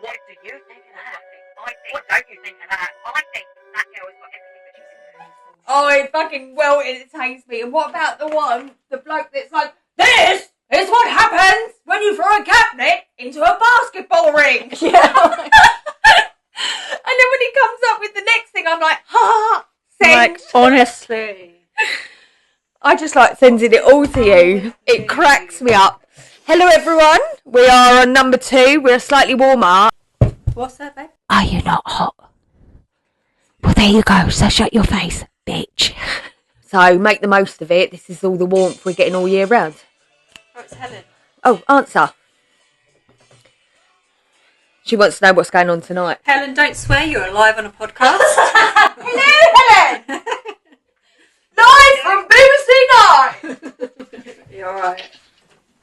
What do you think of that? What don't you think of that? I think that girl has got everything that she's in. Oh, it fucking well entertains me. And what about the bloke that's like, this is what happens when you throw a cabinet into a basketball ring. Yeah. And then when he comes up with the next thing, I'm like, like, honestly. I just like sending it all to you. It cracks me up. Hello, everyone. We are on number 2. We're slightly warmer. What's that, babe? Are you not hot? Well, there you go. So shut your face, bitch. So make the most of it. This is all the warmth we're getting all year round. Oh, it's Helen. Oh, answer. She wants to know what's going on tonight. Helen, don't swear. You're live on a podcast. Hello, Helen. Live from BBC 9. You're all right.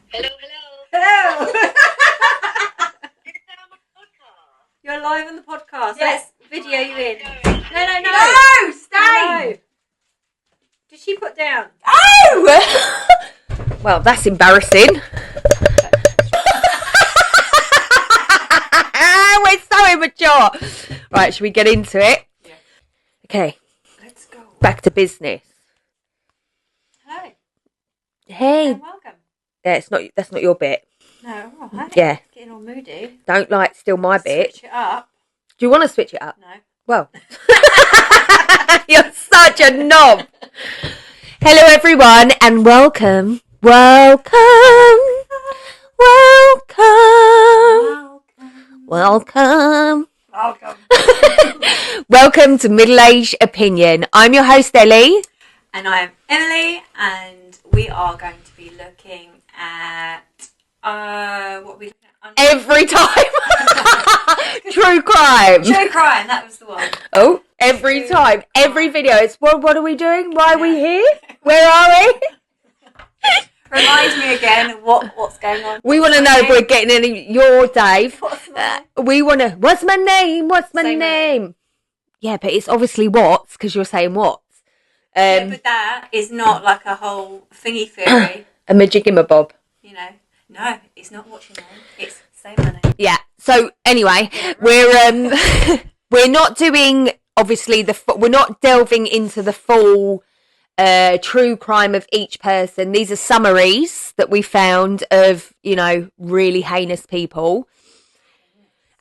Hello. Hello. You're live on the podcast. Yes. Let's video you in. No. No, stay. No. Did she put down? Oh! Well, that's embarrassing. We're so immature. Right, should we get into it? Yeah. Okay. Let's go. Back to business. Hello. Hey. And welcome. Yeah, that's not your bit. No, all right. Yeah. Getting all moody. Don't like steal my bit. Switch it up. Do you want to switch it up? No. Well. You're such a knob. Hello, everyone, and welcome. Welcome. Welcome to Middle Age Opinion. I'm your host, Ellie. And I'm Emily, and we are going to be looking at what are we looking at? Every time. True crime. True crime, that was the one. Oh, every time. Every video. It's what are we doing? Why are we here? Where are we? Remind me again of what's going on. We want to know if we're getting any. Your Dave. We want to. What's my name? What's my name? Yeah, but it's obviously what's because you're saying what's. Yeah, but that is not like a whole thingy theory. A majiggimabob. You know, no, it's not what's your name. It's say my name. Yeah. So anyway, we're not doing obviously we're not delving into the full true crime of each person. These are summaries that we found of really heinous people.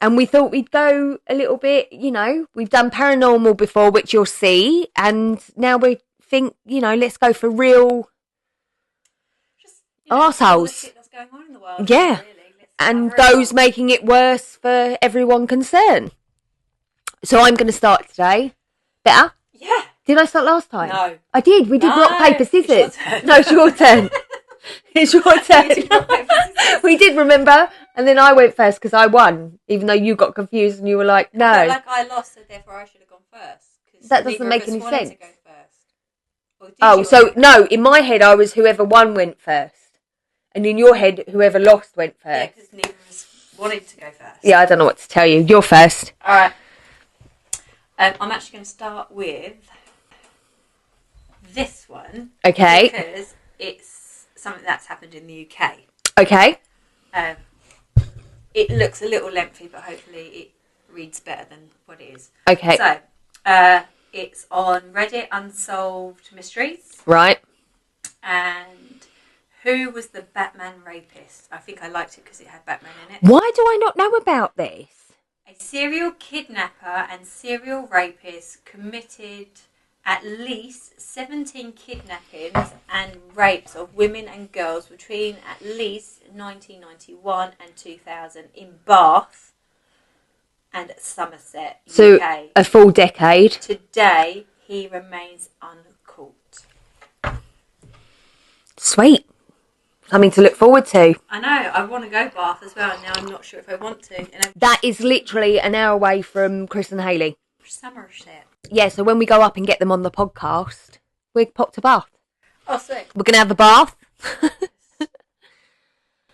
And we thought we'd go a little bit, we've done paranormal before, which you'll see. And now we think, let's go for real arseholes. All the shit that's going on in the world. Yeah. Really. And those making it worse for everyone concerned. So I'm going to start today. Better? Yeah. Did I start last time? No. I did. We did rock, paper, scissors. It's your turn. No, it's your turn. It's your turn. We did, remember? And then I went first because I won, even though you got confused and you were like, no. I felt like I lost, so therefore I should have gone first. That doesn't make any sense. To go first. Oh, so no, in my head I was whoever won went first. And in your head, whoever lost went first. Yeah, because neither of us wanted to go first. Yeah, I don't know what to tell you. You're first. All right. I'm actually going to start with this one. Okay. Because it's something that's happened in the UK. Okay. It looks a little lengthy, but hopefully it reads better than what it is. Okay. So, it's on Reddit Unsolved Mysteries. Right. And who was the Batman rapist? I think I liked it because it had Batman in it. Why do I not know about this? A serial kidnapper and serial rapist committed at least 17 kidnappings and rapes of women and girls between at least 1991 and 2000 in Bath and Somerset, So UK. a full decade. Today, he remains uncaught. Sweet. Something to look forward to. I know, I want to go Bath as well, and now I'm not sure if I want to. That is literally an hour away from Chris and Hayley. Somerset. Yeah, so when we go up and get them on the podcast, we pop to Bath. Oh, sweet. We're going to have a bath.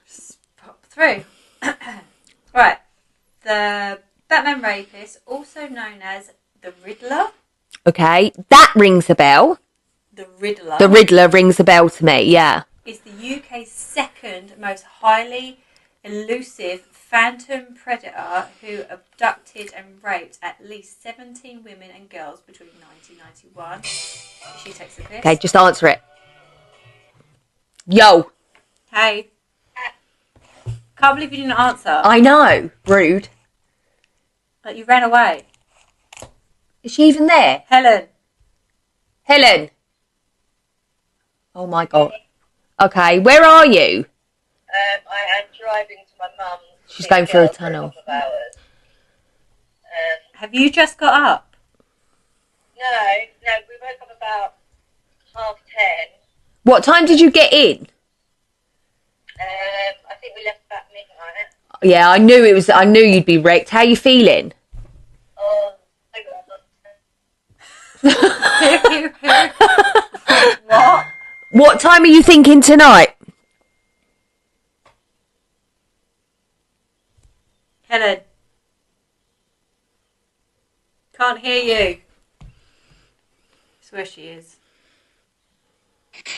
Just pop through. Right. The Batman rapist, also known as the Riddler. Okay, that rings a bell. The Riddler. The Riddler rings a bell to me, yeah. Is the UK's second most highly elusive phantom predator who abducted and raped at least 17 women and girls between 1991. She takes a piss. Okay, just answer it. Yo. Hey. Can't believe you didn't answer. I know. Rude. Like you ran away. Is she even there? Helen. Oh my God. Okay, where are you? I am driving to my mum's. She's going through a tunnel. Have you just got up? No, we woke up about 10:30. What time did you get in? I think we left about midnight. Yeah, I knew you'd be wrecked. How are you feeling? Oh, What? What time are you thinking tonight? Helen. Can't hear you. That's where she is.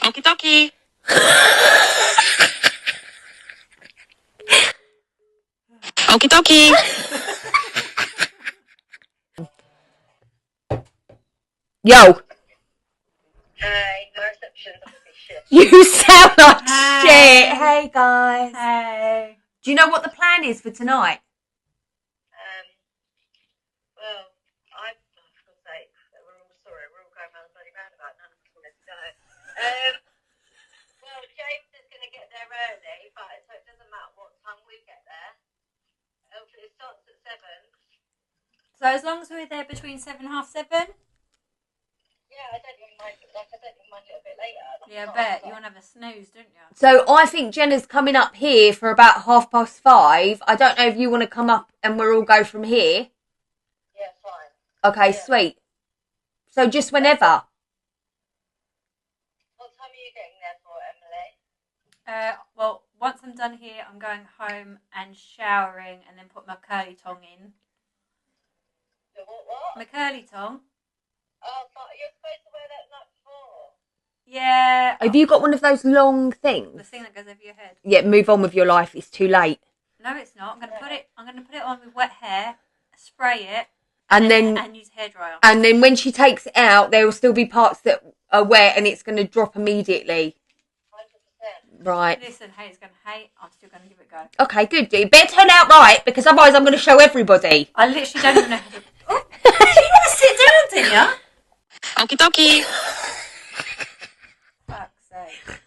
Okie dokie. Okie dokie. Yo. Hey, my reception's obviously shit. You sound like Hey. shit. Hey, guys. Hey. Do you know what the plan is for tonight? Well, for God's sake, we're all going around the bloody roundabout, none of us wanted to go. Well, James is going to get there early, so it doesn't matter what time we get there. It starts at 7. So as long as we're there between 7 and 7:30? Yeah, I don't even mind it a bit later. Yeah, I bet. You want to have a snooze, don't you? So I think Jenna's coming up here for about 5:30. I don't know if you want to come up and we'll all go from here. Yeah, fine. Okay, Yeah. sweet. So just whenever. What time are you getting there for, Emily? Well, once I'm done here, I'm going home and showering and then put my curly tongue in. The what? My curly tongue? Oh, but you're supposed to wear that night before. Yeah. Have you got one of those long The things? thing that goes over your head. Yeah, move on with your life. It's too late. No, it's not. I'm gonna put it on with wet hair, spray it, And then use hairdryer. and then when she takes it out, there will still be parts that are wet and it's going to drop immediately. 100%. Right. Listen, hey, it's gonna hate. I'm still gonna give it a go. Okay, good. You better turn out right because otherwise I'm going to show everybody. I literally don't even know how to. Oh, do you want to sit down, didn't you? Okie dokie. Fuck's sake.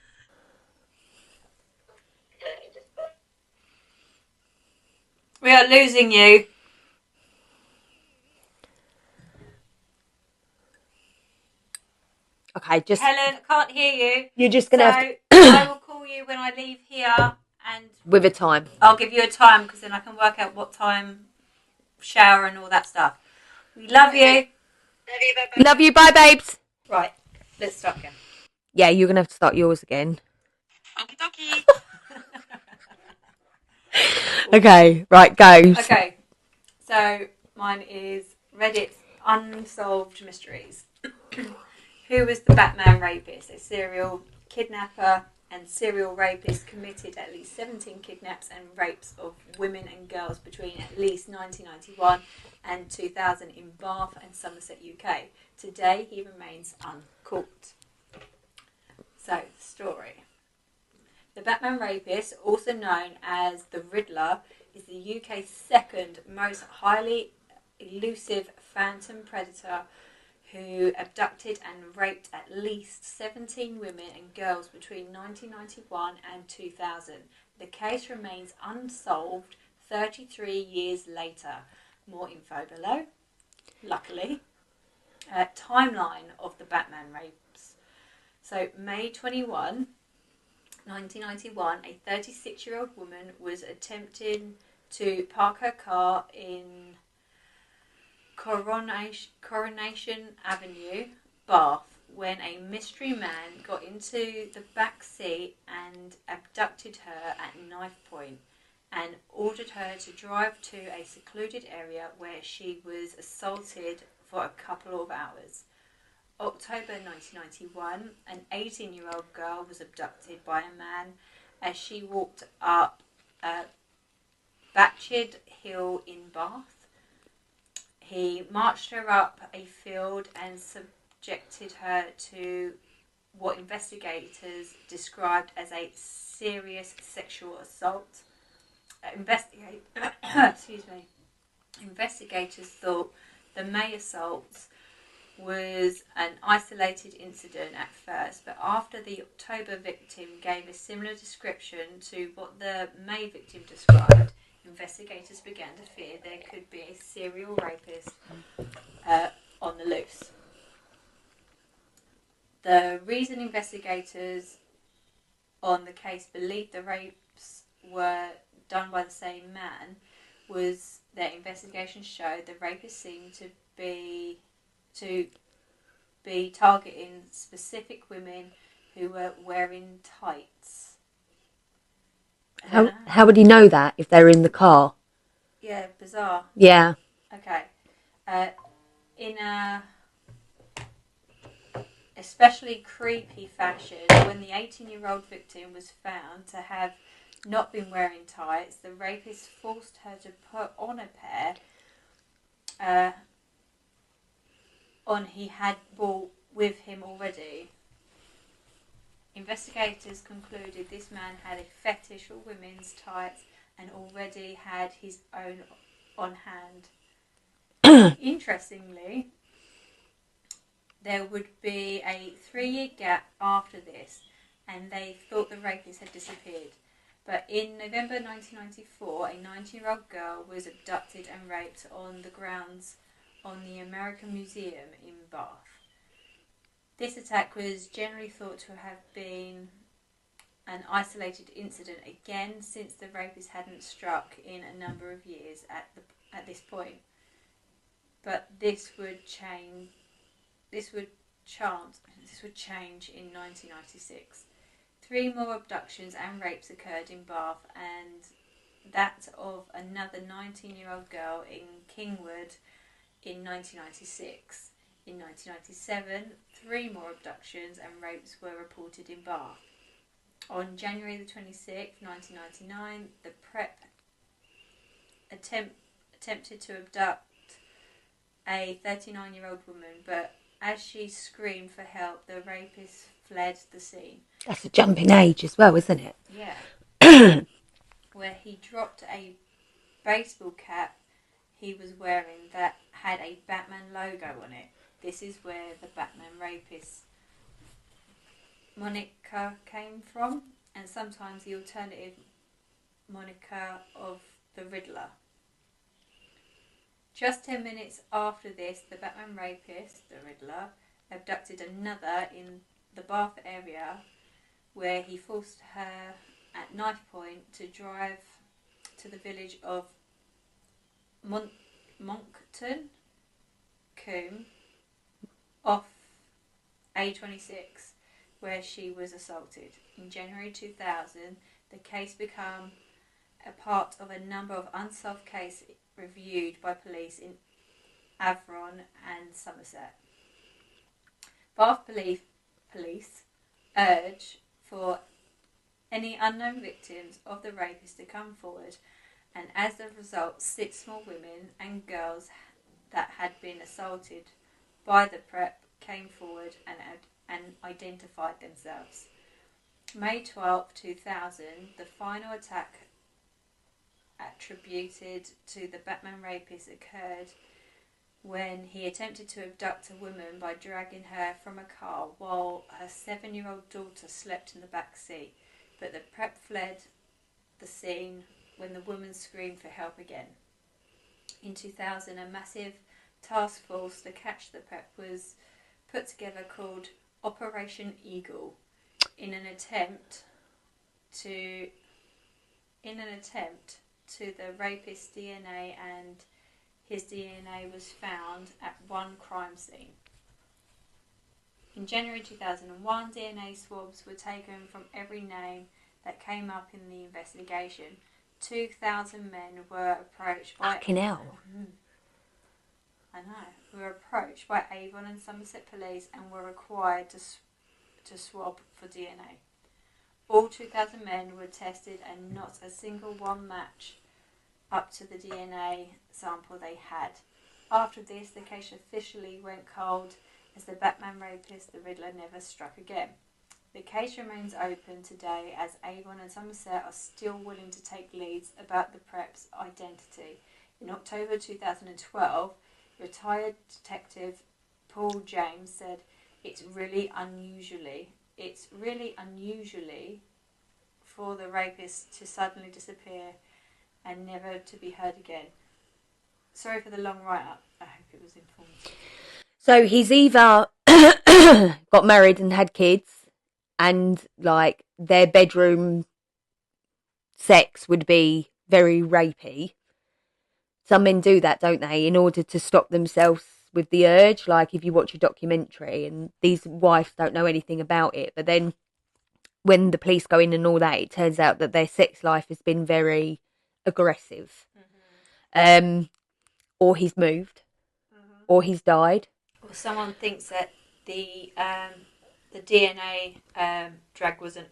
We are losing you. Okay, just Helen, can't hear you. you're just going to have to, I will call you when I leave here and with a time. I'll give you a time because then I can work out what time shower and all that stuff. We love you. Love you. Bye, babes. Right, let's start again. Yeah, you're going to have to start yours again. Okie dokie. Okay, right, go. Okay, so mine is Reddit's Unsolved Mysteries. Who was the Batman rapist? A serial kidnapper and serial rapist committed at least 17 kidnaps and rapes of women and girls between at least 1991 and 2000 in Bath and Somerset, UK. Today he remains uncaught. So, story. The Batman rapist, also known as the Riddler, is the UK's second most highly elusive phantom predator who abducted and raped at least 17 women and girls between 1991 and 2000. The case remains unsolved 33 years later. More info below, luckily. Timeline of the Batman rapes. So, May 21, 1991, a 36-year-old woman was attempting to park her car in Coronation Avenue, Bath, when a mystery man got into the back seat and abducted her at knife point and ordered her to drive to a secluded area where she was assaulted for a couple of hours. October 1991, an 18-year-old girl was abducted by a man as she walked up Batched Hill in Bath. He marched her up a field and subjected her to what investigators described as a serious sexual assault. Investigators thought the May assault was an isolated incident at first, but after the October victim gave a similar description to what the May victim described, investigators began to fear there could be a serial rapist on the loose. The reason investigators on the case believed the rapes were done by the same man was that investigations showed the rapist seemed to be targeting specific women who were wearing tights. How would he know that if they're in the car? Yeah, bizarre. Yeah. Okay. In a especially creepy fashion, when the 18-year-old victim was found to have not been wearing tights, the rapist forced her to put on a pair on he had brought with him already. Investigators concluded this man had a fetish for women's tights and already had his own on hand. Interestingly, there would be a 3-year gap after this, and they thought the rapist had disappeared. But in November 1994, a 19-year-old girl was abducted and raped on the grounds on the American Museum in Bath. This attack was generally thought to have been an isolated incident again, since the rapist hadn't struck in a number of years at this point. But this would change in 1996. 3 more abductions and rapes occurred in Bath, and that of another 19-year-old girl in Kingwood in 1996. In 1997, 3 more abductions and rapes were reported in Bath. On January the 26th, 1999, the prep attempted to abduct a 39-year-old woman, but as she screamed for help, the rapist fled the scene. That's a jumping age as well, isn't it? Yeah. Where he dropped a baseball cap he was wearing that had a Batman logo on it. This is where the Batman rapist moniker came from, and sometimes the alternative moniker of the Riddler. Just 10 minutes after this, the Batman rapist, the Riddler, abducted another in the Bath area, where he forced her at knife point to drive to the village of Monkton Combe off A26, where she was assaulted. In January 2000, the case became a part of a number of unsolved cases reviewed by police in Avon and Somerset. Bath police urge for any unknown victims of the rapist to come forward, and as a result, 6 small women and girls that had been assaulted by the prep came forward and identified themselves. May 12, 2000, the final attack attributed to the Batman rapist occurred when he attempted to abduct a woman by dragging her from a car while her 7-year-old daughter slept in the back seat. But the prep fled the scene when the woman screamed for help again. In 2000, a massive task force to catch the prep was put together called Operation Eagle in an attempt to the rapist's DNA, and his DNA was found at one crime scene. In January 2001, DNA swabs were taken from every name that came up in the investigation. 2,000 men were approached by... Fucking hell. Were approached by Avon and Somerset police and were required to swab for DNA. All 2,000 men were tested and not a single one matched up to the DNA sample they had. After this, the case officially went cold as the Batman rapist, the Riddler, never struck again. The case remains open today as Avon and Somerset are still willing to take leads about the prep's identity. In October 2012, retired detective Paul James said, it's really unusually for the rapist to suddenly disappear and never to be heard again. Sorry for the long write-up. I hope it was informative. So he's either got married and had kids, and like their bedroom sex would be very rapey. Some men do that, don't they, in order to stop themselves with the urge. Like if you watch a documentary and these wives don't know anything about it, but then when the police go in and all that, it turns out that their sex life has been very aggressive. Mm-hmm. Or he's moved, or he's died. Or someone thinks that the DNA drag wasn't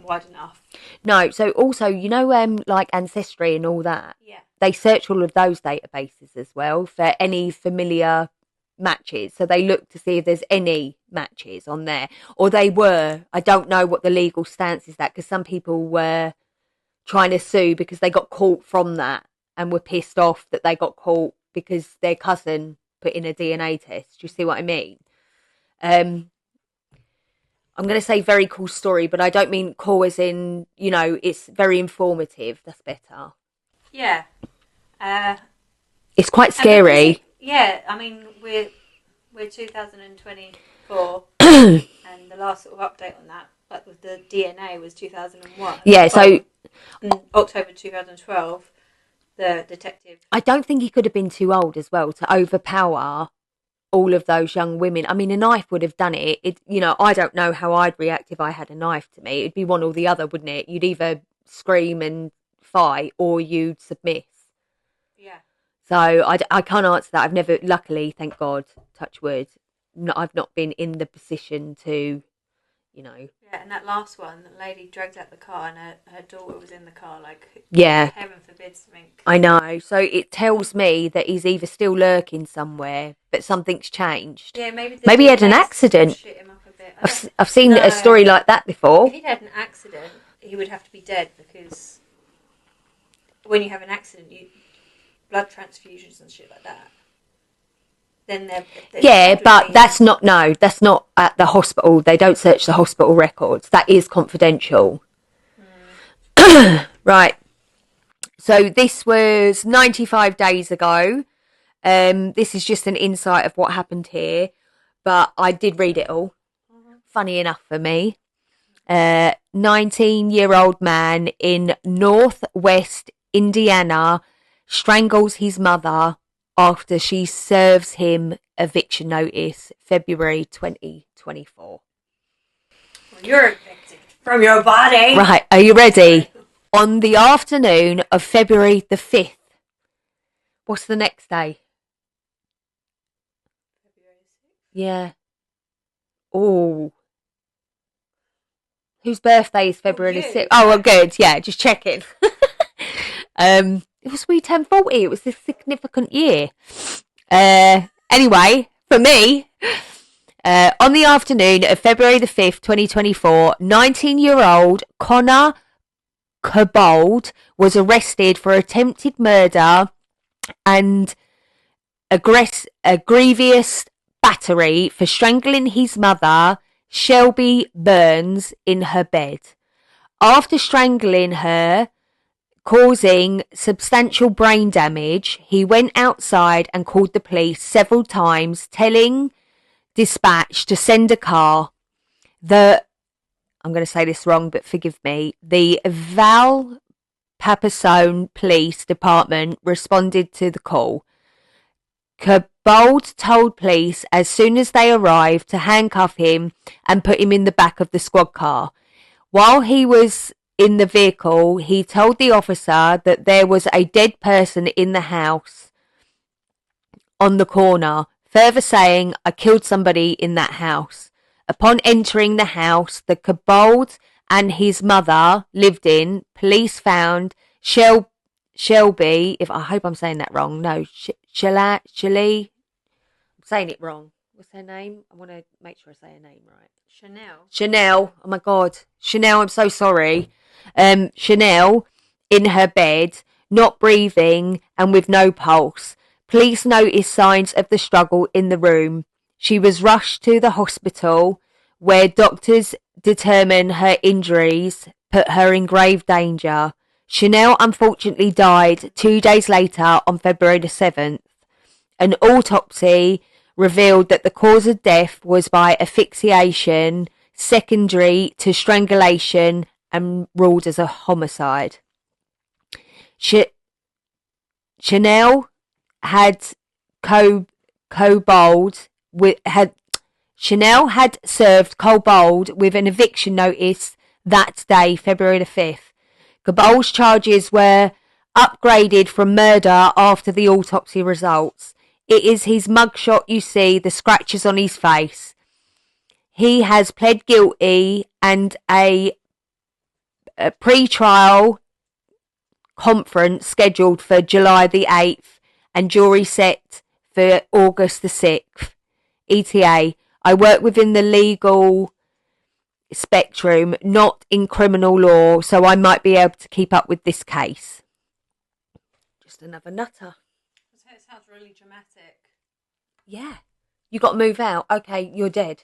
wide enough. No, so also, you know, like Ancestry and all that. Yeah. They search all of those databases as well for any familiar matches. So they look to see if there's any matches on there, or they were. I don't know what the legal stance is that, because some people were trying to sue because they got caught from that and were pissed off that they got caught because their cousin put in a DNA test. Do you see what I mean? I'm going to say very cool story, but I don't mean cool as in, you know, it's very informative. That's better. Yeah. It's quite scary. I mean, we're 2024, and the last sort of update on that, like with the DNA, was 2001. Yeah, so in October 2012, the detective. I don't think he could have been too old as well to overpower all of those young women. I mean, a knife would have done it. You know, I don't know how I'd react if I had a knife to me. It'd be one or the other, wouldn't it? You'd either scream and fight or you'd submit. Yeah. So I can't answer that. I've never, luckily, thank God, touch wood, I've not been in the position to, you know. Yeah, and that last one, the lady dragged out the car and her daughter was in the car, like, yeah. Heaven forbid something. I know. So it tells me that he's either still lurking somewhere, but something's changed. Yeah, maybe he had an accident. Shit him up a bit. I've seen a story like that before. If he'd had an accident, he would have to be dead, because when you have an accident, blood transfusions and shit like that. Then they're yeah, but that's not at the hospital. They don't search the hospital records. That is confidential. Right. So this was 95 days ago. This is just an insight of what happened here, but I did read it all. Funny enough for me. 19-year-old man in northwest Indiana strangles his mother after she serves him eviction notice, February 2024. Well, you're evicted from your body. Right, are you ready? On the afternoon of February the 5th. What's the next day? February 6th? Yeah. Oh. Whose birthday is February the 6th? Oh, well, good. Yeah, just checking. It was we turned 40. It was a significant year. Anyway, for me, on the afternoon of February the 5th, 2024, 19-year-old Connor Cobold was arrested for attempted murder and a grievous battery for strangling his mother, Shelby Burns, in her bed. After strangling her, causing substantial brain damage, he went outside and called the police several times, telling dispatch to send a car. I'm going to say this wrong, but forgive me. The Valparaiso Police Department responded to the call. Cobold told police as soon as they arrived to handcuff him and put him in the back of the squad car. While he was in the vehicle, he told the officer that there was a dead person in the house on the corner, further saying, "I killed somebody in that house." Upon entering the house the Cobold and his mother lived in, police found Shelby, if I hope I'm saying that wrong. No, Shelly. I'm saying it wrong. What's her name? I want to make sure I say her name right. Chanel. Oh my God. Chanel, I'm so sorry. Chanel in her bed, not breathing and with no pulse. Police noticed signs of the struggle in the room. She was rushed to the hospital where doctors determined her injuries put her in grave danger. Chanel unfortunately died 2 days later on February the 7th. An autopsy revealed that the cause of death was by asphyxiation, secondary to strangulation, and ruled as a homicide. Chanel had Cobold Chanel had served Cobold with an eviction notice that day, February the 5th. Cobold's charges were upgraded from murder after the autopsy results. It is his mugshot you see, the scratches on his face. He has pled guilty and a pre-trial conference scheduled for July the 8th and jury set for August the 6th. ETA. I work within the legal spectrum, not in criminal law, so I might be able to keep up with this case. Just another nutter. It sounds really dramatic. Yeah. You got to move out. Okay, you're dead.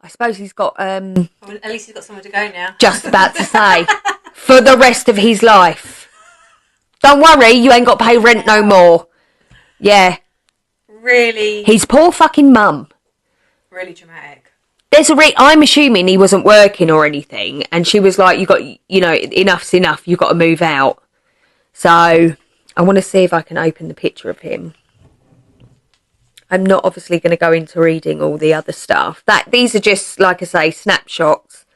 I suppose he's got Well, at least he's got somewhere to go now. just about to say for the rest of his life. Don't worry, you ain't got to pay rent no more. Yeah. Really? His poor fucking mum. Really dramatic. I'm assuming he wasn't working or anything, and she was like, enough's enough, you got to move out. So I want to see if I can open the picture of him. I'm not obviously going to go into reading all the other stuff. These are just, like I say, snapshots.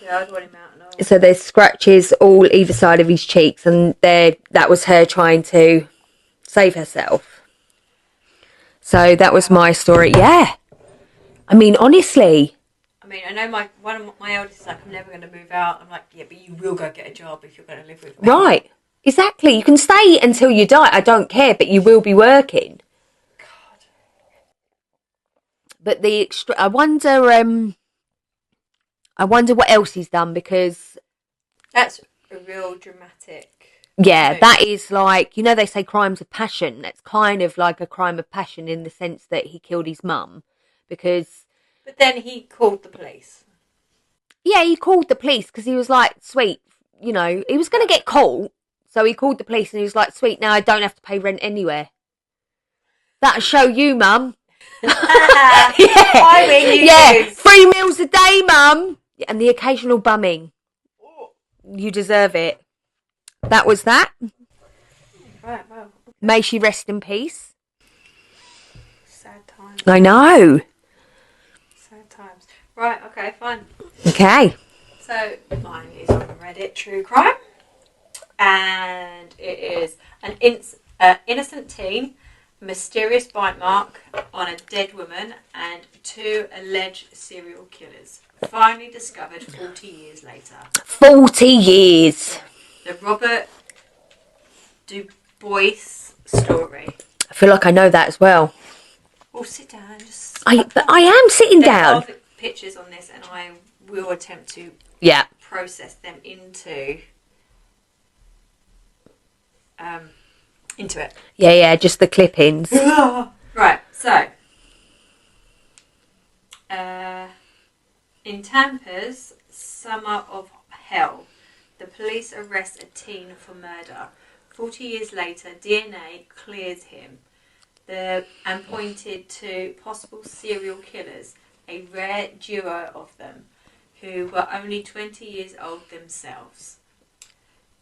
Yeah, I'd want him out and all. So there's scratches all either side of his cheeks, and that was her trying to save herself. So that was my story. Yeah. I mean, honestly. I mean, I know one of my eldest is like, I'm never going to move out. I'm like, yeah, but you will go get a job if you're going to live with me. Right. Exactly. You can stay until you die. I don't care, but you will be working. God. But I wonder what else he's done, because That's a real dramatic. yeah, move. that is like, they say crimes of passion. That's kind of like a crime of passion in the sense that he killed his mum because... But then he called the police. Yeah, he called the police because he was like, sweet, he was going to get caught. So he called the police and he was like, sweet, now I don't have to pay rent anywhere. That'll show you, mum. Yeah. I mean, yeah, 3 meals a day, mum. And the occasional bumming. You deserve it. That was that. Right, well. May she rest in peace. Sad times. I know. Sad times. Right, okay, fine. Okay. So, mine is on Reddit, true crime. And it is an innocent teen, mysterious bite mark on a dead woman, and 2 alleged serial killers. Finally discovered 40 years later. 40 years. The Robert Dubois story. I feel like I know that as well. Oh, sit down. But I am sitting down. There are pictures on this, and I will attempt to process them into it. Yeah, just the clippings. Right, so in Tampa's Summer of Hell, the police arrest a teen for murder. 40 years later, DNA clears him and pointed to possible serial killers, a rare duo of them, who were only 20 years old themselves.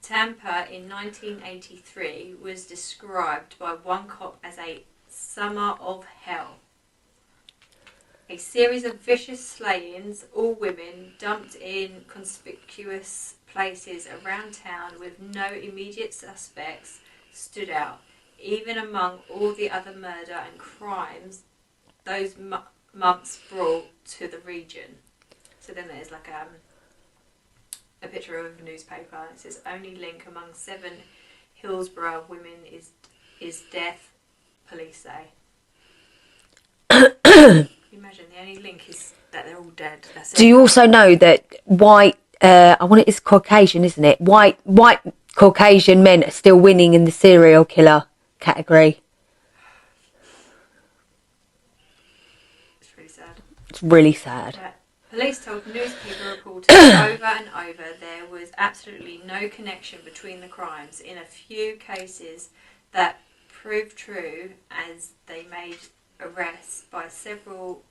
Tampa in 1983 was described by one cop as a summer of hell. A series of vicious slayings, all women, dumped in conspicuous places around town with no immediate suspects, stood out. Even among all the other murder and crimes those months brought to the region. So then there's like a picture of a newspaper. It says only link among 7 Hillsborough women is death, police say. Can you imagine the only link is that they're all dead. That's Do it. you also know that white, I want it's Caucasian, isn't it? White Caucasian men are still winning in the serial killer category. It's really sad. It's really sad. Yeah. Police told newspaper reporters over and over there was absolutely no connection between the crimes. In a few cases that proved true, as they made arrests by several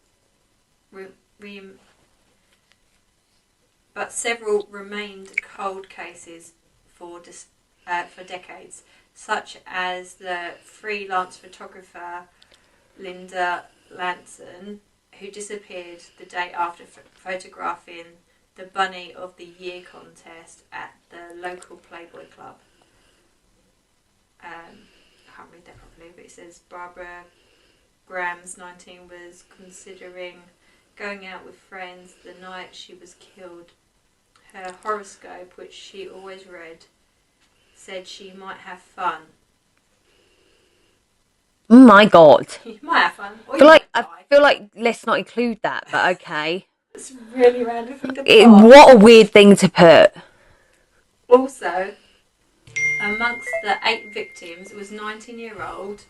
but several remained cold cases for decades, such as the freelance photographer Linda Lanson, who disappeared the day after photographing the Bunny of the Year contest at the local Playboy Club. I can't read that properly, but it says Barbara Grams, 19, was considering going out with friends the night she was killed. Her horoscope, which she always read, said she might have fun. Oh my God. You might have fun. Or I you feel like might I die. feel like let's not include that, but okay. It's a really random thing to put. What a weird thing to put. Also, amongst the 8 victims was 19-year-old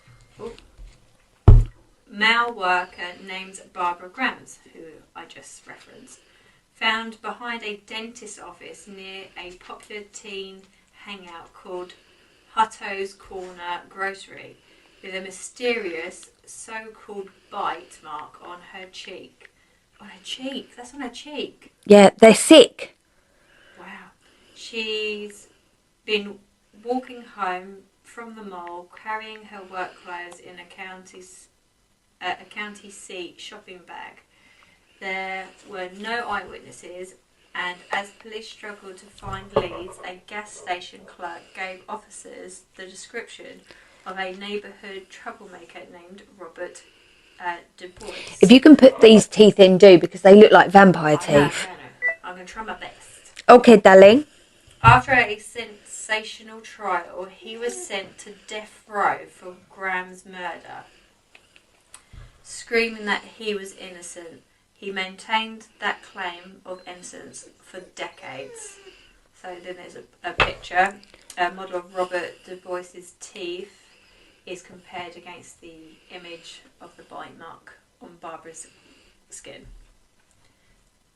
male worker named Barbara Grams, who I just referenced, found behind a dentist's office near a popular teen hangout called Hutto's Corner Grocery, with a mysterious so-called bite mark on her cheek. On her cheek? That's on her cheek. Yeah, they're sick. Wow. She's been walking home from the mall, carrying her work clothes in a county seat shopping bag. There were no eyewitnesses, and as police struggled to find leads, a gas station clerk gave officers the description of a neighbourhood troublemaker named Robert Du Bois. If you can put these teeth in, do, because they look like vampire teeth. No. I'm going to try my best. Okay, darling. After a sensational trial, he was sent to death row for Graham's murder. Screaming that he was innocent, he maintained that claim of innocence for decades. So then there's a picture. A model of Robert Du Bois's teeth is compared against the image of the bite mark on Barbara's skin.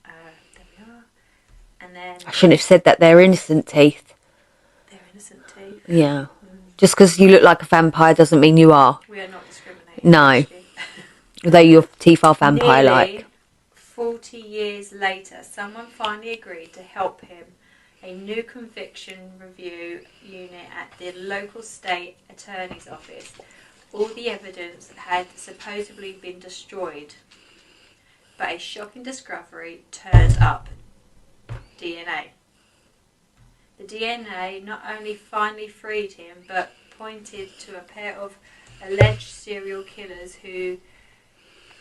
There we are. And then I shouldn't have said that they're innocent teeth. they're innocent teeth. Yeah. Just because you look like a vampire doesn't mean you are. We are not discriminating. No. Although your teeth are vampire-like. Nearly 40 years later, someone finally agreed to help him. A new conviction review unit at the local state attorney's office. All the evidence had supposedly been destroyed, but a shocking discovery turned up: DNA. The DNA not only finally freed him, but pointed to a pair of alleged serial killers who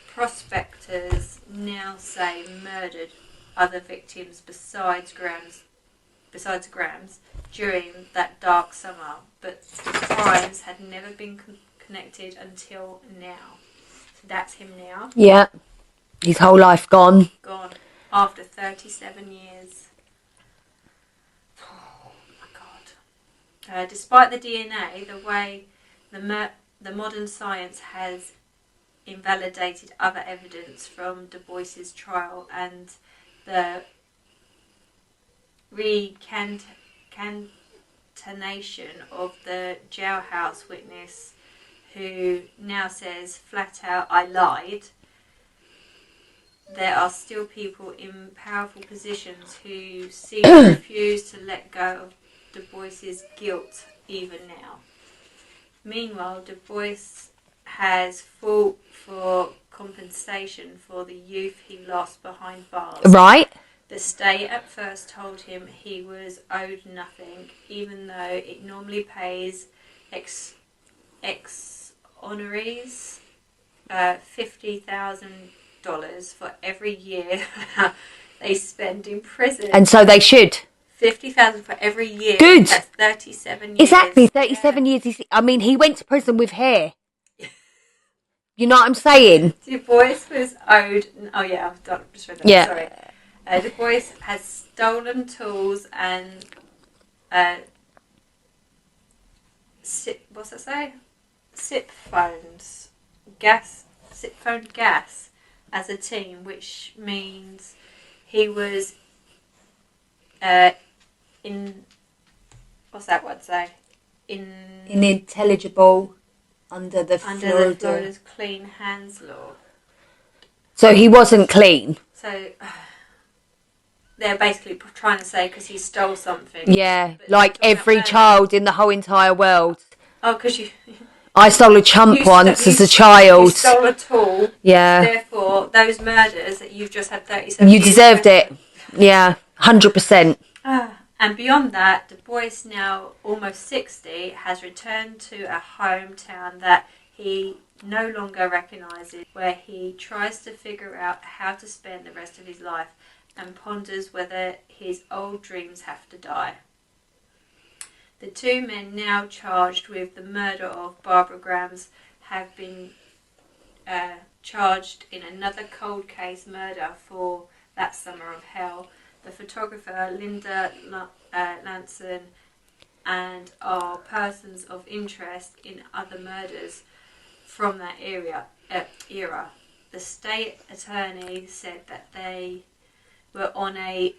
prospectors now say murdered other victims besides Grams during that dark summer, but the crimes had never been connected until now. So that's him now. Yeah. His whole life gone. Gone after 37 years. Oh my God. Despite the DNA, the way the modern science has invalidated other evidence from Du Bois's trial, and the recantation of the jailhouse witness, who now says flat out, "I lied," there are still people in powerful positions who seem to refuse to let go of Du Bois's guilt even now. Meanwhile, Du Bois has fought for compensation for the youth he lost behind bars. Right. The state at first told him he was owed nothing, even though it normally pays ex honorees $50,000 for every year they spend in prison. And so they should. 50,000 for every year. Good. That's 37 years. Exactly, 37 years. I mean, he went to prison with hair. You know what I'm saying? Du Bois was owed... Oh, yeah, I've just read that. Yeah. Sorry. Du Bois has stolen tools and... what's that say? Siphoned gas as a team, which means he was what's that word say? Inintelligible under the Florida's Clean Hands Law. So he wasn't clean. So they're basically trying to say because he stole something. Yeah, like every child in the whole entire world. Oh, because I stole a chump once as a child. You stole a tool. Yeah. Therefore, those murders that you've just had 37 You years deserved it. Yeah, 100%. And beyond that, Du Bois, now almost 60, has returned to a hometown that he no longer recognises, where he tries to figure out how to spend the rest of his life and ponders whether his old dreams have to die. The two men now charged with the murder of Barbara Grams have been charged in another cold case murder for That Summer of Hell. The photographer Linda Lanson and are persons of interest in other murders from that era. The state attorney said that they were on a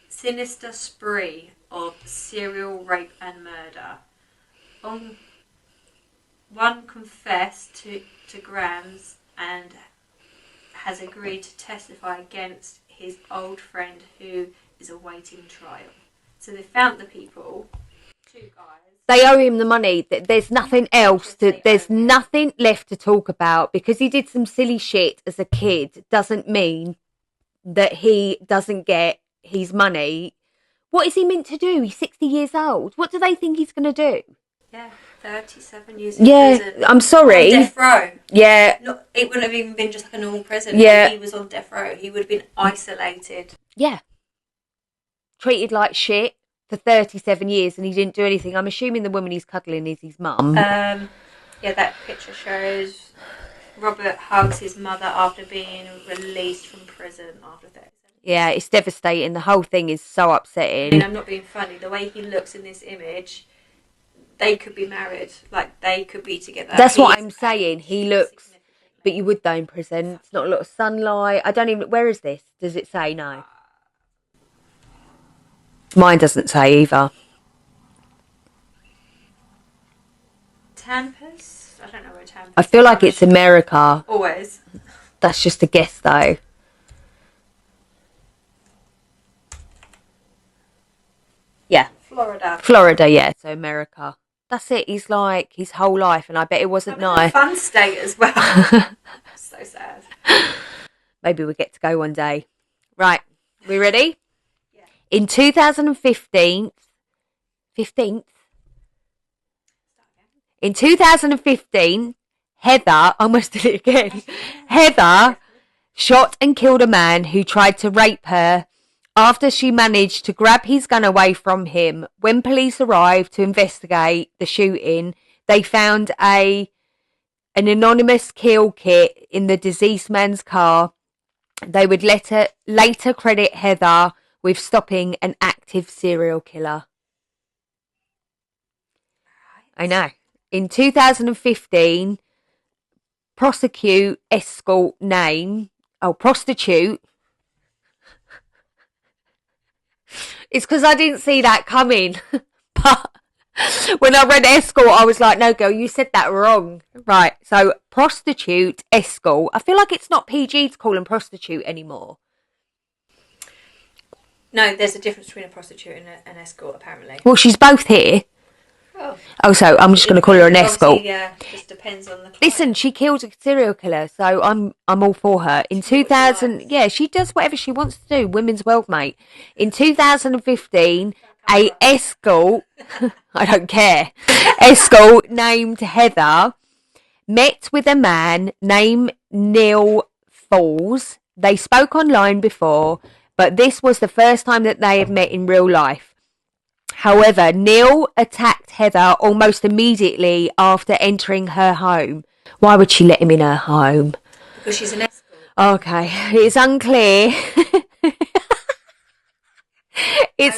sinister spree of serial rape and murder. One confessed to Grams and has agreed to testify against his old friend who is awaiting trial. So they found the people, two guys. They owe him the money. There's nothing else. There's nothing left to talk about. Because he did some silly shit as a kid doesn't mean that he doesn't get his money. What is he meant to do? He's 60 years old. What do they think he's going to do? Yeah, 37 years in prison. I'm sorry. On death row. Yeah. It wouldn't have even been just like a normal prison. Yeah. He was on death row. He would have been isolated. Yeah. Treated like shit for 37 years and he didn't do anything. I'm assuming the woman he's cuddling is his mum. Yeah, that picture shows Robert hugs his mother after being released from prison after 37 years. Yeah, it's devastating. The whole thing is so upsetting. I mean, I'm not being funny. The way he looks in this image, they could be married. Like, they could be together. That's what I'm saying. He looks... But you would though in prison. It's not a lot of sunlight. I don't even... Where is this? Does it say? No. Mine doesn't say either. Tampers? I don't know where Tampers is. I feel like it's America. Always. That's just a guess though. Yeah. Florida, yeah. So America. That's it. He's like his whole life, and I bet it wasn't nice. A fun state as well. So sad. Maybe we'll get to go one day. Right. We ready? Yeah. In 2015... 15th? In 2015, Heather... I almost did it again. Heather shot and killed a man who tried to rape her after she managed to grab his gun away from him. When police arrived to investigate the shooting, they found an anonymous kill kit in the deceased man's car. They would later credit Heather with stopping an active serial killer. I know. In 2015, prostitute. It's because I didn't see that coming. But when I read escort, I was like, no, girl, you said that wrong. Right, so prostitute, escort. I feel like it's not PG to call them prostitute anymore. No, there's a difference between a prostitute and an escort, apparently. Well, she's both here. Oh, so I'm just going to call her an escort. Yeah, just depends on the client. Listen, she killed a serial killer, so I'm all for her. In 2000, yeah, she does whatever she wants to do. Women's world, mate. In 2015, a escort, I don't care, escort named Heather met with a man named Neil Falls. They spoke online before, but this was the first time that they had met in real life. However, Neil attacked Heather almost immediately after entering her home. Why would she let him in her home? Because she's an escort. Okay, it's unclear. Oh,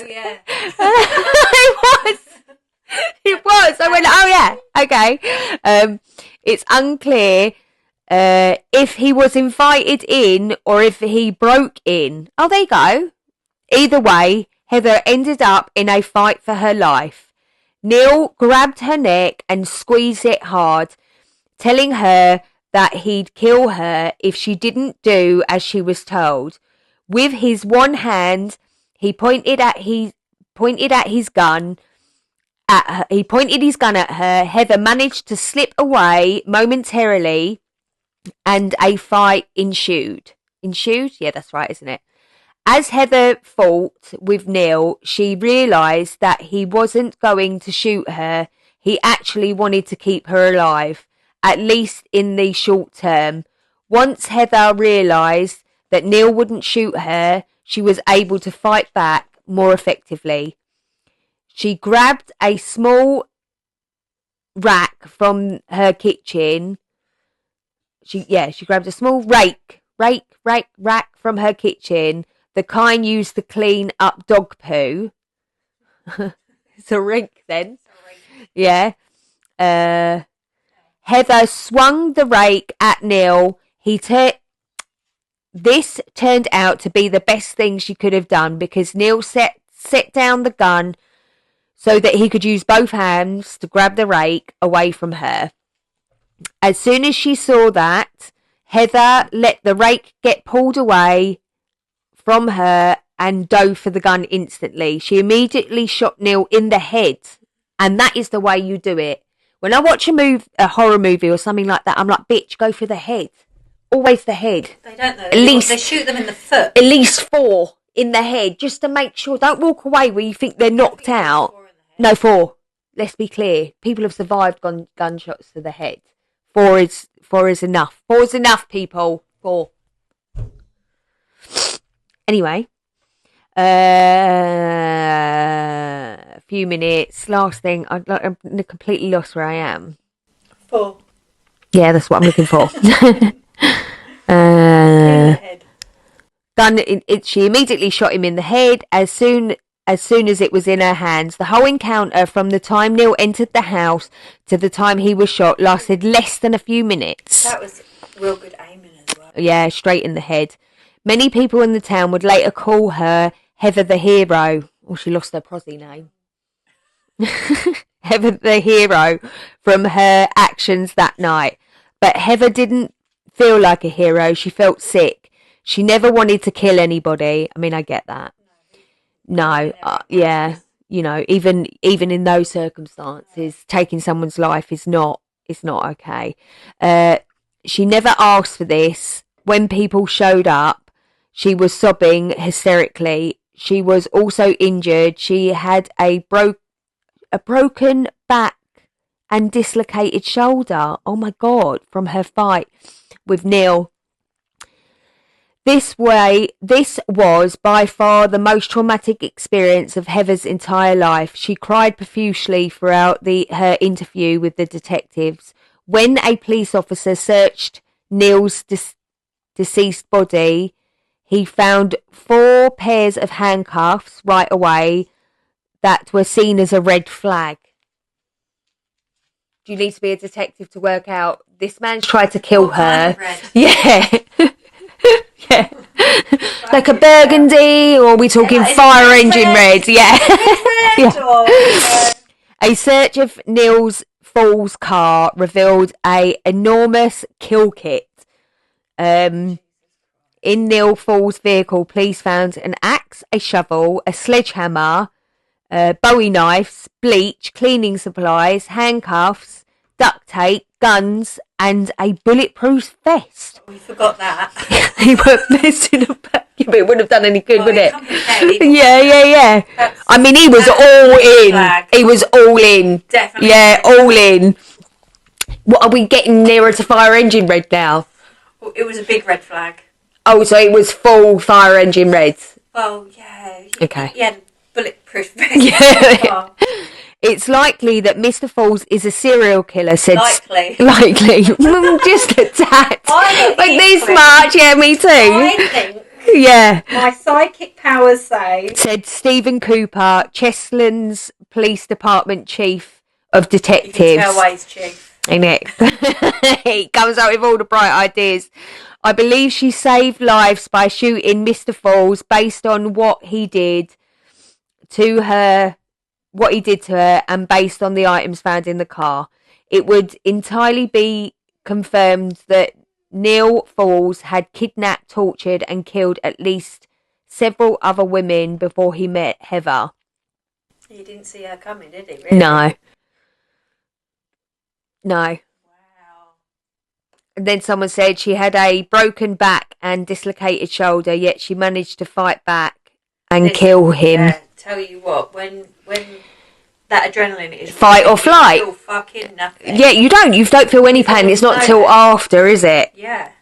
yeah. It was. I went, oh yeah, okay. It's unclear if he was invited in or if he broke in. Oh, there you go. Either way, Heather ended up in a fight for her life. Neil grabbed her neck and squeezed it hard, telling her that he'd kill her if she didn't do as she was told. With his one hand, he pointed his gun at her. He pointed his gun at her. Heather managed to slip away momentarily, and a fight ensued. Ensued? Yeah, that's right, isn't it? As Heather fought with Neil, she realised that he wasn't going to shoot her. He actually wanted to keep her alive, at least in the short term. Once Heather realised that Neil wouldn't shoot her, she was able to fight back more effectively. She grabbed a small rack from her kitchen. She grabbed a small rack from her kitchen, the kind used to clean up dog poo. It's a rake then. Yeah. Heather swung the rake at Neil. This turned out to be the best thing she could have done because Neil set down the gun so that he could use both hands to grab the rake away from her. As soon as she saw that, Heather let the rake get pulled away from her and dove for the gun instantly. She immediately shot Neil in the head, and that is the way you do it. When I watch a horror movie or something like that, I'm like, bitch, go for the head. Always the head. They don't though. They shoot them in the foot. At least 4 in the head, just to make sure. Don't walk away where you think they're knocked out. No, 4. Let's be clear. People have survived gunshots to the head. 4 is enough. 4 is enough, people. 4. Anyway, a few minutes. Last thing, I'm completely lost where I am. 4. Yeah, that's what I'm looking for. She immediately shot him in the head as soon as it was in her hands. The whole encounter, from the time Neil entered the house to the time he was shot, lasted less than a few minutes. That was real good aiming as well. Yeah, straight in the head. Many people in the town would later call her Heather the Hero. Oh, she lost her prosy name. Heather the Hero from her actions that night. But Heather didn't feel like a hero. She felt sick. She never wanted to kill anybody. I mean, I get that. No, yeah, you know, even in those circumstances, taking someone's life is not okay. She never asked for this. When people showed up, she was sobbing hysterically. She was also injured. She had a broken back and dislocated shoulder. Oh my God, from her fight with Neil. This was by far the most traumatic experience of Heather's entire life. She cried profusely throughout her interview with the detectives. When a police officer searched Neil's deceased body, he found 4 pairs of handcuffs right away that were seen as a red flag. Do you need to be a detective to work out this man's tried to kill her? Yeah. Yeah. Like a burgundy, or are we talking fire engine red? Yeah. Yeah. A search of Neil's Falls car revealed an enormous kill kit. In Neil Falls' vehicle, police found an axe, a shovel, a sledgehammer, Bowie knives, bleach, cleaning supplies, handcuffs, duct tape, guns, and a bulletproof vest. We forgot that. He put this in a bag. But it wouldn't have done any good, would it? Yeah. I mean, he was all in. Flag. He was all in. Definitely. Yeah, all in. What, are we getting nearer to fire engine red now? Well, it was a big red flag. Oh, so it was full fire engine red. Well, yeah. Okay. Yeah, bulletproof vest. Yeah. It's likely that Mr. Falls is a serial killer, said... Likely. Likely. Just a tad. I Like this think- much, yeah, me too. I think Yeah. my psychic powers say... Said Stephen Cooper, Cheslin's Police Department Chief of You Detectives. can tell why he's chief. Ain't it? He comes up with all the bright ideas. I believe she saved lives by shooting Mr. Falls based on what he did to her, and based on the items found in the car. It would entirely be confirmed that Neil Falls had kidnapped, tortured, and killed at least several other women before he met Heather. He didn't see her coming, did he? Really? No. Wow. And then someone said she had a broken back and dislocated shoulder, yet she managed to fight back and kill him. Yeah, tell you what, when that adrenaline is... Fight or flight. You feel fucking nothing. Yeah, you don't feel any pain. It's not till after, is it? Yeah.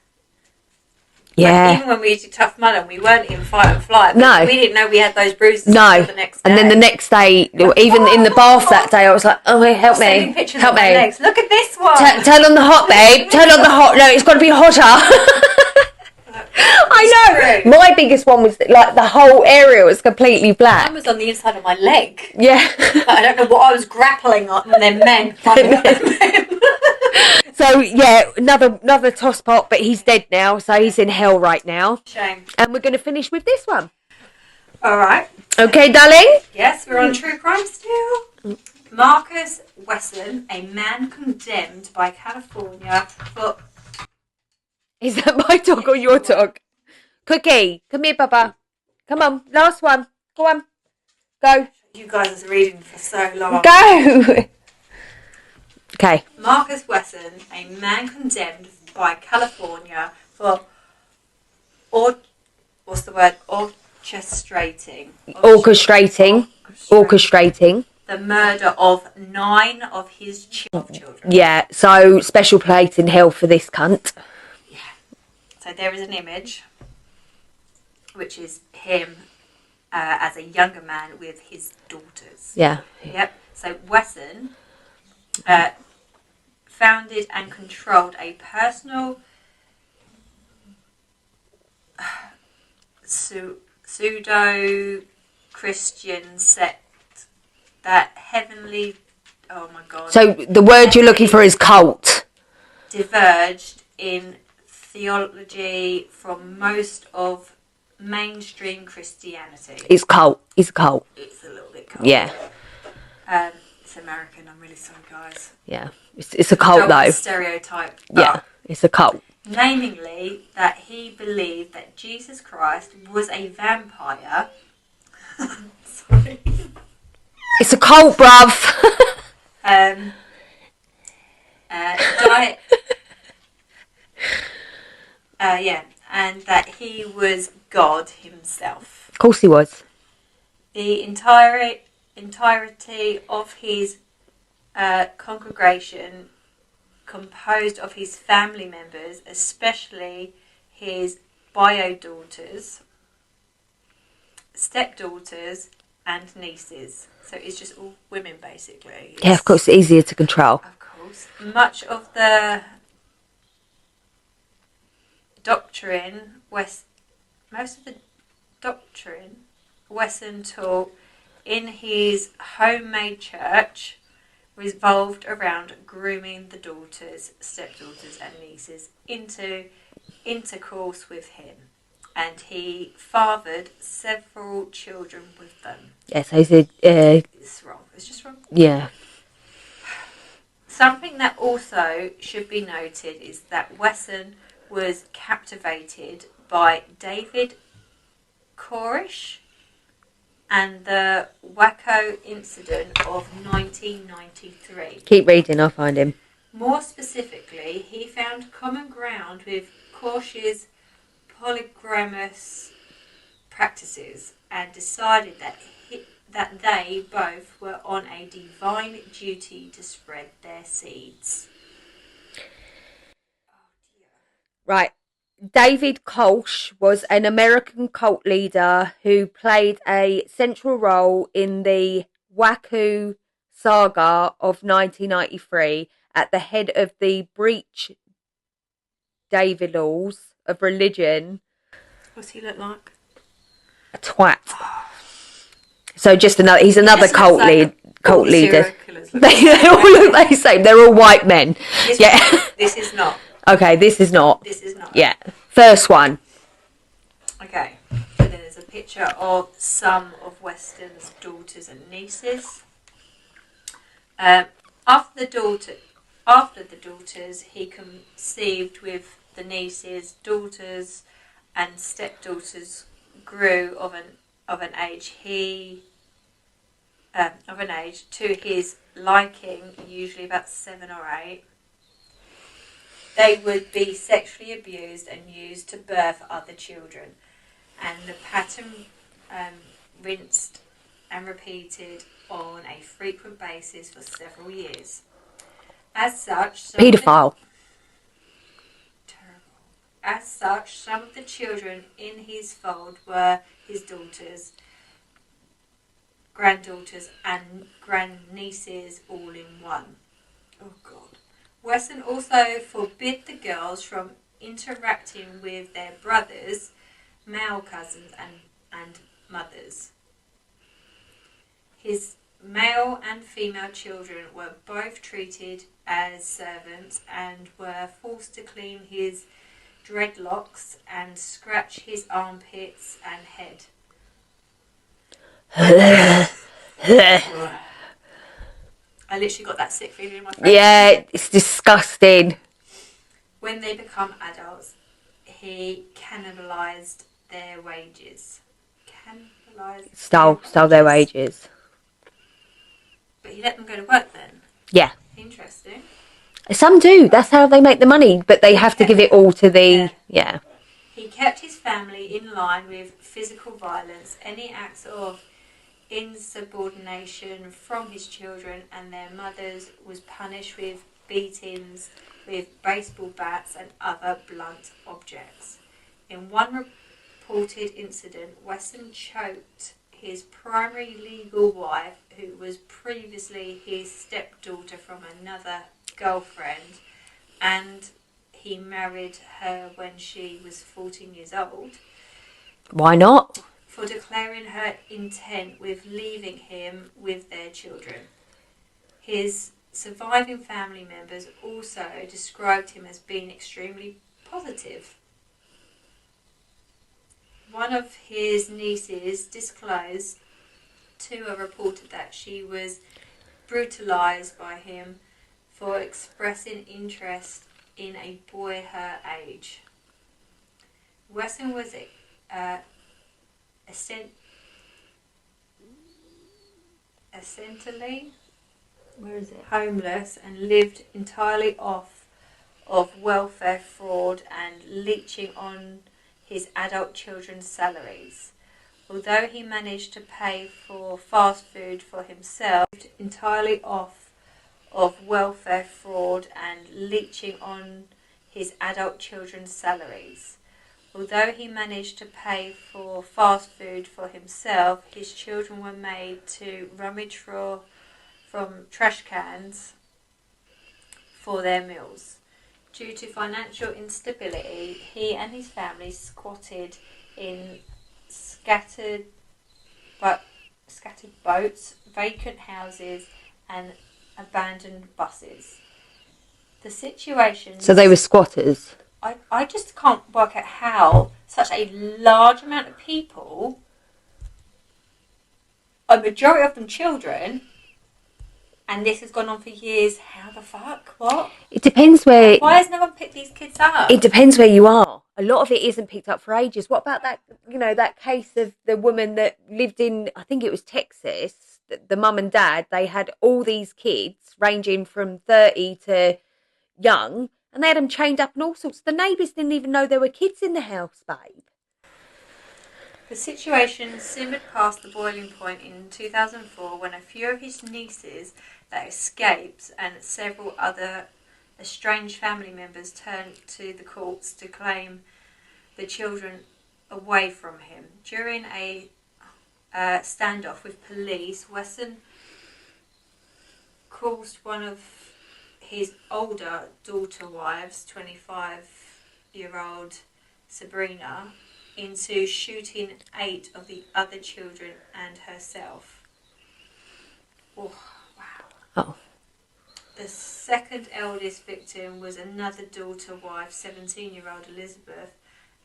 Yeah. Like, even when we did Tough Mudder, we weren't in fight and flight. No. We didn't know we had those bruises No. until the next day. And then the next day, even in the bath that day, I was like, oh, hey, help Sending me. pictures Help of my me. legs. Look at this one. Turn on the hot, babe. Turn on the hot. No, it's got to be hotter. I know. My biggest one was like the whole area was completely black. Mine was on the inside of my leg. Yeah. But I don't know what I was grappling on. And then men. So yeah, another toss pot, but he's dead now, so he's in hell right now. Shame. And we're going to finish with this one. All right. Okay, darling. Yes, we're on true crime still. Marcus Wesson, a man condemned by California for... Is that my dog or your dog? Cookie, come here, Baba. Come on, last one. Go on. Go. You guys are reading for so long. Go. Okay. Marcus Wesson, a man condemned by California for what's the word? Orchestrating the murder of 9 of his children. Yeah, so special place in hell for this cunt. Yeah. So there is an image, which is him as a younger man with his daughters. Yeah. Yep. So Wesson founded and controlled a personal pseudo-Christian sect that heavenly... Oh my God. So the word you're looking for is cult. Diverged in theology from most of mainstream Christianity. It's cult. It's a cult. It's a little bit cult. Yeah. It's American. I'm really sorry, guys. Yeah. It's a cult, though. Stereotype. Yeah. It's a cult. Namely, that he believed that Jesus Christ was a vampire. Sorry. It's a cult, bruv. And that he was God himself. Of course he was. The entirety of his congregation, composed of his family members, especially his bio-daughters, stepdaughters, and nieces. So it's just all women, basically. Yeah, of course, it's easier to control. Of course. Most of the doctrine Wesson taught in his homemade church revolved around grooming the daughters, stepdaughters and nieces into intercourse with him, and he fathered several children with them. Yeah, so he said... It's wrong. It's just wrong. Yeah. Something that also should be noted is that Wesson was captivated by David Koresh and the Waco incident of 1993. Keep reading, I'll find him. More specifically, he found common ground with Koresh's polygamous practices and decided that they both were on a divine duty to spread their seeds. Right. David Koch was an American cult leader who played a central role in the Waco saga of 1993 at the head of the Breach Davidians of religion. What's he look like? A twat. So he's another cult leader. Serial killers look They all look the same. They're all white men. This is not. Okay, this is not. This is not. Yeah. First one. Okay. So there's a picture of some of Weston's daughters and nieces. After the daughters, he conceived with the nieces, daughters, and stepdaughters grew of an age to his liking, usually about 7 or 8. They would be sexually abused and used to birth other children, and the pattern rinsed and repeated on a frequent basis for several years. As such, Paedophile. As such, some of the children in his fold were his daughters, granddaughters, and grandnieces all in one. Oh God. Weston also forbid the girls from interacting with their brothers, male cousins, and mothers. His male and female children were both treated as servants and were forced to clean his dreadlocks and scratch his armpits and head. I literally got that sick feeling in my throat. Yeah, it's disgusting. When they become adults, he cannibalised their wages. Stole their wages. But he let them go to work then? Yeah. Interesting. Some do. That's how they make the money, but they have to give it all to the... Yeah. He kept his family in line with physical violence. Any acts of insubordination from his children and their mothers was punished with beatings with baseball bats and other blunt objects. In one reported incident, Weston choked his primary legal wife, who was previously his stepdaughter from another girlfriend, and he married her when she was 14 years old. Why not? For declaring her intent with leaving him with their children. His surviving family members also described him as being extremely positive. One of his nieces disclosed to a reporter that she was brutalised by him for expressing interest in a boy her age. Weston was essentially homeless and lived entirely off of welfare fraud and leeching on his adult children's salaries. Although he managed to pay for fast food for himself, entirely off of welfare fraud and leeching on his adult children's salaries. Although he managed to pay for fast food for himself, his children were made to rummage from trash cans for their meals. Due to financial instability, he and his family squatted in scattered boats, vacant houses, and abandoned buses. The situation... So they were squatters? I just can't work out how such a large amount of people, a majority of them children, and this has gone on for years. How the fuck? What? It depends where... Why has no one picked these kids up? It depends where you are. A lot of it isn't picked up for ages. What about that, that case of the woman that lived in, I think it was Texas, the mum and dad, they had all these kids ranging from 30 to young, and they had them chained up and all sorts. The neighbours didn't even know there were kids in the house, babe. The situation simmered past the boiling point in 2004 when a few of his nieces that escaped and several other estranged family members turned to the courts to claim the children away from him. During a standoff with police, Wesson caused one of his older daughter wives, 25-year-old Sabrina, into shooting 8 of the other children and herself. Oh, wow. Oh. The second eldest victim was another daughter wife, 17-year-old Elizabeth,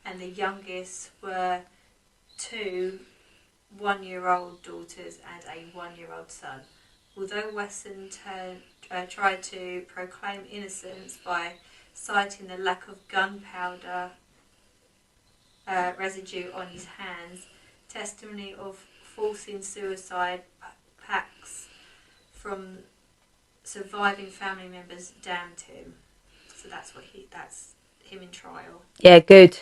and the youngest were 2 one-year-old daughters and a 1-year-old son. Although Wesson tried to proclaim innocence by citing the lack of gunpowder residue on his hands, testimony of forcing suicide pacts from surviving family members damned him. So that's him in trial. Yeah, good.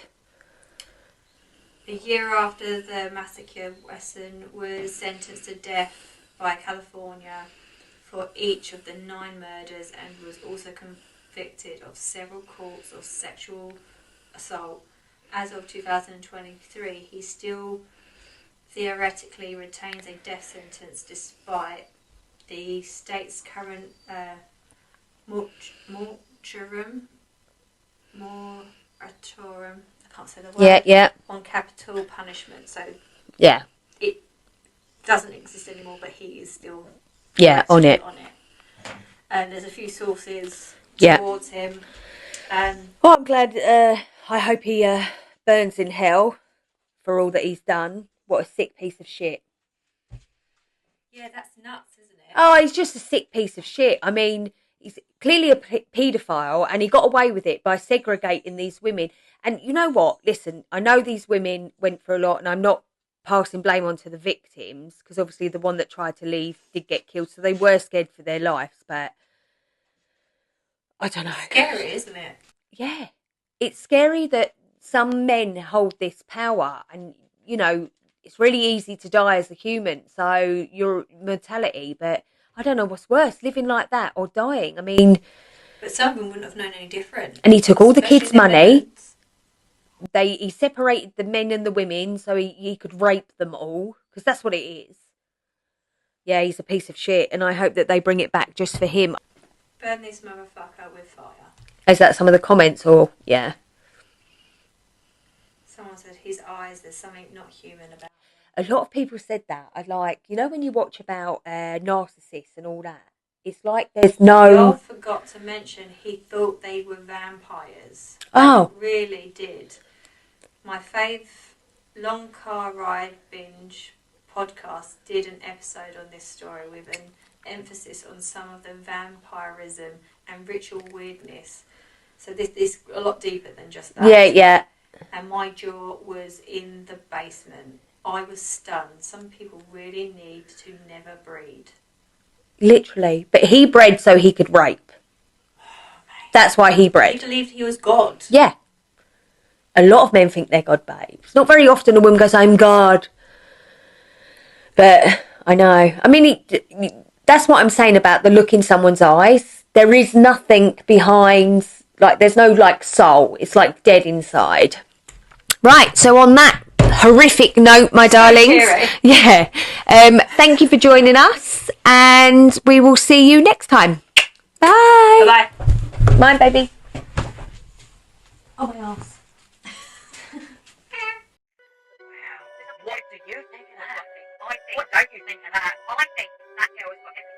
A year after the massacre, Wesson was sentenced to death by California for each of the 9 murders and was also convicted of several counts of sexual assault. As of 2023, he still theoretically retains a death sentence despite the state's current moratorium, I can't say the word, on capital punishment. So it doesn't exist anymore, but he is still on it. And there's a few sources towards him. Well, I'm glad. I hope he burns in hell for all that he's done. What a sick piece of shit. Yeah, that's nuts, isn't it? Oh, he's just a sick piece of shit. I mean, he's clearly a paedophile, and he got away with it by segregating these women. And you know what? Listen, I know these women went through a lot, and I'm not passing blame onto the victims, because obviously the one that tried to leave did get killed, so they were scared for their lives, but I don't know. Scary, isn't it? Yeah. It's scary that some men hold this power, and, you know, it's really easy to die as a human, so your mortality, but I don't know what's worse, living like that or dying. I mean... But some of them wouldn't have known any different. And he took all the kids' money. Parents. He separated the men and the women so he could rape them all, because that's what it is. Yeah, he's a piece of shit, and I hope that they bring it back just for him. Burn this motherfucker with fire. Is that some of the comments, or... Yeah. Someone said his eyes, there's something not human about them. A lot of people said that. I like, you know, when you watch about narcissists and all that, it's like there's no... Y'all forgot to mention he thought they were vampires. Oh. He really did. My fave long car ride binge podcast did an episode on this story with an emphasis on some of the vampirism and ritual weirdness. So this is a lot deeper than just that. Yeah. And my jaw was in the basement. I was stunned. Some people really need to never breed. Literally. But he bred so he could rape. That's why he bred. He believed he was God. Yeah. A lot of men think they're God babes. Not very often a woman goes, I'm God. But I know. I mean, that's what I'm saying about the look in someone's eyes. There is nothing behind, like, there's no, like, soul. It's, like, dead inside. Right, so on that horrific note, my darlings. Yeah. Thank you for joining us, and we will see you next time. Bye. Bye-bye. Bye, baby. Oh, my arse. What do you think of that? What don't you think of that? I think that girl has got everything.